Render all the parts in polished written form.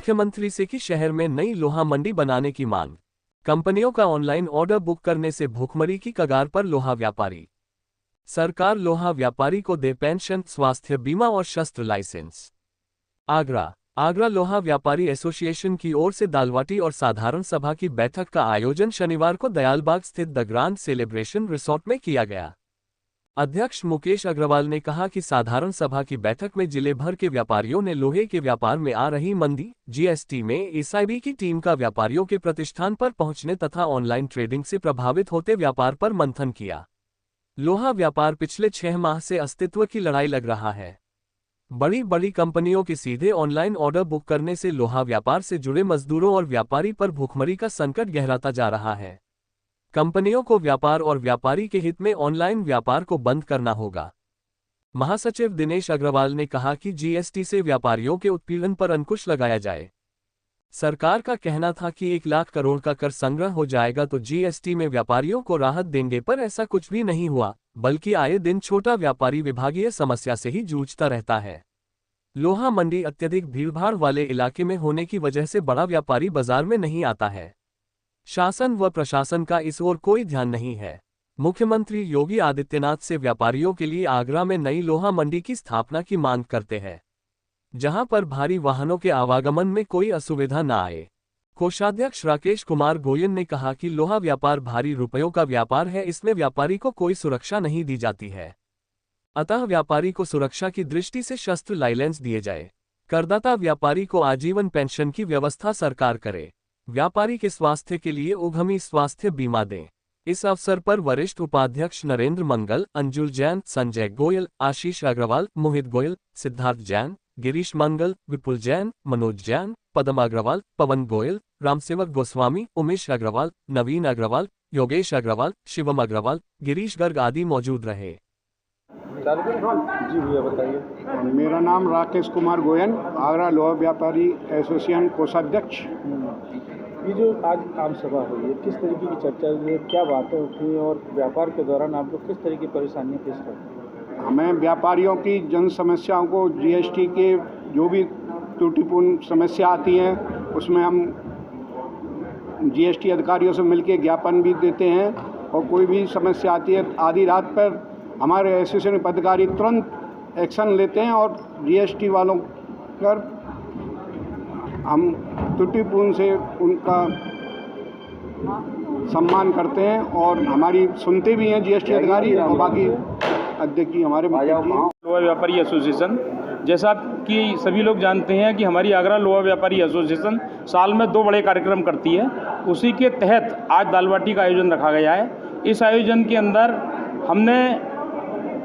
मुख्यमंत्री से की शहर में नई लोहा मंडी बनाने की मांग। कंपनियों का ऑनलाइन ऑर्डर बुक करने से भूखमरी की कगार पर लोहा व्यापारी। सरकार लोहा व्यापारी को दे पेंशन, स्वास्थ्य बीमा और शस्त्र लाइसेंस। आगरा लोहा व्यापारी एसोसिएशन की ओर से दालवाटी और साधारण सभा की बैठक का आयोजन शनिवार को दयालबाग स्थित द ग्रांड सेलिब्रेशन रिसोर्ट में किया गया। अध्यक्ष मुकेश अग्रवाल ने कहा कि साधारण सभा की बैठक में जिले भर के व्यापारियों ने लोहे के व्यापार में आ रही मंदी, जीएसटी में एसआईबी की टीम का व्यापारियों के प्रतिष्ठान पर पहुंचने तथा ऑनलाइन ट्रेडिंग से प्रभावित होते व्यापार पर मंथन किया। लोहा व्यापार पिछले 6 माह से अस्तित्व की लड़ाई लग रहा है। बड़ी कंपनियों के सीधे ऑनलाइन ऑर्डर बुक करने से लोहा व्यापार से जुड़े मजदूरों और व्यापारी पर भूखमरी का संकट गहराता जा रहा है। कंपनियों को व्यापार और व्यापारी के हित में ऑनलाइन व्यापार को बंद करना होगा। महासचिव दिनेश अग्रवाल ने कहा कि जीएसटी से व्यापारियों के उत्पीड़न पर अंकुश लगाया जाए। सरकार का कहना था कि 1 लाख करोड़ का कर संग्रह हो जाएगा तो जीएसटी में व्यापारियों को राहत देंगे, पर ऐसा कुछ भी नहीं हुआ, बल्कि आए दिन छोटा व्यापारी विभागीय समस्या से ही जूझता रहता है। लोहा मंडी अत्यधिक भीड़भाड़ वाले इलाके में होने की वजह से बड़ा व्यापारी बाजार में नहीं आता है। शासन व प्रशासन का इस ओर कोई ध्यान नहीं है। मुख्यमंत्री योगी आदित्यनाथ से व्यापारियों के लिए आगरा में नई लोहा मंडी की स्थापना की मांग करते हैं, जहां पर भारी वाहनों के आवागमन में कोई असुविधा न आए। कोषाध्यक्ष राकेश कुमार गोयल ने कहा कि लोहा व्यापार भारी रुपयों का व्यापार है, इसमें व्यापारी को कोई सुरक्षा नहीं दी जाती है। अतः व्यापारी को सुरक्षा की दृष्टि से शस्त्र लाइसेंस दिए जाए। करदाता व्यापारी को आजीवन पेंशन की व्यवस्था सरकार करे। व्यापारी के स्वास्थ्य के लिए उद्यमी स्वास्थ्य बीमा दें। इस अवसर पर वरिष्ठ उपाध्यक्ष नरेंद्र मंगल, अंजुल जैन, संजय गोयल, आशीष अग्रवाल, मोहित गोयल, सिद्धार्थ जैन, गिरीश मंगल, विपुल जैन, मनोज जैन, पदम अग्रवाल, पवन गोयल, रामसेवक गोस्वामी, उमेश अग्रवाल, नवीन अग्रवाल, योगेश अग्रवाल, शिवम अग्रवाल, गिरीश गर्ग आदि मौजूद रहे। जी भैया बताइए। मेरा नाम राकेश कुमार गोयल, आगरा लोहा व्यापारी एसोसिएशन कोषाध्यक्ष। ये जो आज आम सभा हुई है, किस तरीके की चर्चा हुई है, क्या बातें उठी और व्यापार के दौरान आप लोग किस तरह की परेशानियां फेस करते हैं? हमें व्यापारियों की जन समस्याओं को, जीएसटी के जो भी त्रुटिपूर्ण समस्या आती हैं उसमें हम जीएसटी अधिकारियों से मिलकर ज्ञापन भी देते हैं, और कोई भी समस्या आती है आधी रात पर हमारे एसोसिएशन पदाधिकारी तुरंत एक्शन लेते हैं और जीएसटी वालों पर हम त्रुटिपूर्ण से उनका सम्मान करते हैं और हमारी सुनते भी हैं जीएसटी अधिकारी और बाकी अध्यक्ष जी हमारे। लोहा व्यापारी एसोसिएशन, जैसा कि सभी लोग जानते हैं कि हमारी आगरा लोहा व्यापारी एसोसिएशन साल में 2 बड़े कार्यक्रम करती है। उसी के तहत आज दालबाटी का आयोजन रखा गया है। इस आयोजन के अंदर हमने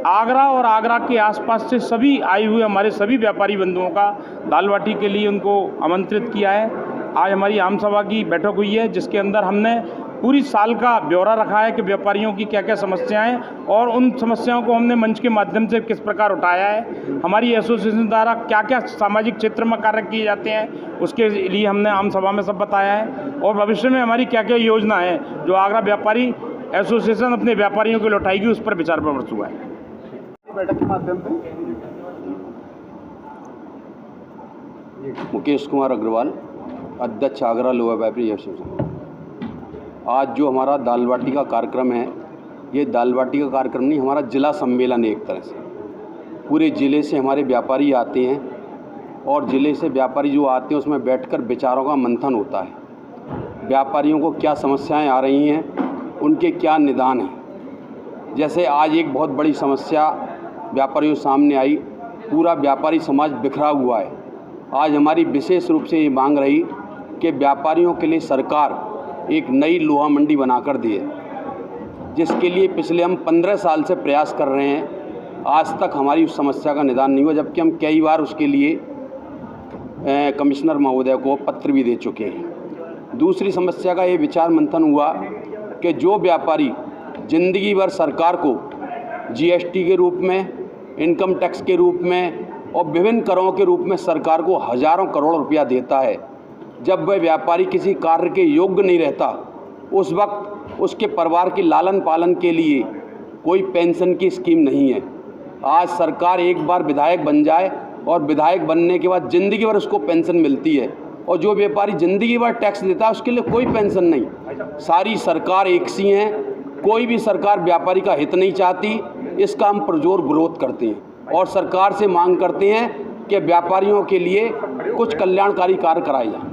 आगरा और आगरा के आसपास से सभी आए हुए हमारे सभी व्यापारी बंधुओं का दालबाटी के लिए उनको आमंत्रित किया है। आज हमारी आम सभा की बैठक हुई है, जिसके अंदर हमने पूरी साल का ब्यौरा रखा है कि व्यापारियों की क्या क्या समस्याएं और उन समस्याओं को हमने मंच के माध्यम से किस प्रकार उठाया है। हमारी एसोसिएशन द्वारा क्या क्या सामाजिक क्षेत्र में कार्य किए जाते हैं, उसके लिए हमने आम सभा में सब बताया है, और भविष्य में हमारी क्या क्या योजना है जो आगरा व्यापारी एसोसिएशन अपने व्यापारियों को लौटाएगी, उस पर विचार विमर्श हुआ है। बैठक के माध्यम से मुकेश कुमार अग्रवाल, अध्यक्ष आगरा लोहा व्यापारी एसोसिएशन। आज जो हमारा दालबाटी का कार्यक्रम है, ये दालबाटी का कार्यक्रम नहीं, हमारा जिला सम्मेलन है। एक तरह से पूरे ज़िले से हमारे व्यापारी आते हैं और ज़िले से व्यापारी जो आते हैं उसमें बैठकर विचारों का मंथन होता है। व्यापारियों को क्या समस्याएं आ रही हैं, उनके क्या निदान हैं। जैसे आज एक बहुत बड़ी समस्या व्यापारियों सामने आई, पूरा व्यापारी समाज बिखरा हुआ है। आज हमारी विशेष रूप से ये मांग रही कि व्यापारियों के लिए सरकार एक नई लोहा मंडी बनाकर दिए, जिसके लिए पिछले हम 15 साल से प्रयास कर रहे हैं। आज तक हमारी उस समस्या का निदान नहीं हुआ, जबकि हम कई बार उसके लिए कमिश्नर महोदय को पत्र भी दे चुके हैं। दूसरी समस्या का ये विचार मंथन हुआ कि जो व्यापारी ज़िंदगी भर सरकार को जीएसटी के रूप में, इनकम टैक्स के रूप में और विभिन्न करों के रूप में सरकार को हज़ारों करोड़ रुपया देता है, जब वह व्यापारी किसी कार्य के योग्य नहीं रहता, उस वक्त उसके परिवार के लालन पालन के लिए कोई पेंशन की स्कीम नहीं है। आज सरकार एक बार विधायक बन जाए और विधायक बनने के बाद ज़िंदगी भर उसको पेंशन मिलती है, और जो व्यापारी ज़िंदगी भर टैक्स देता है उसके लिए कोई पेंशन नहीं। सारी सरकार एक सी हैं, कोई भी सरकार व्यापारी का हित नहीं चाहती। इसका हम पुरजोर विरोध करते हैं और सरकार से मांग करते हैं कि व्यापारियों के लिए कुछ कल्याणकारी कार्य कराए जाएं।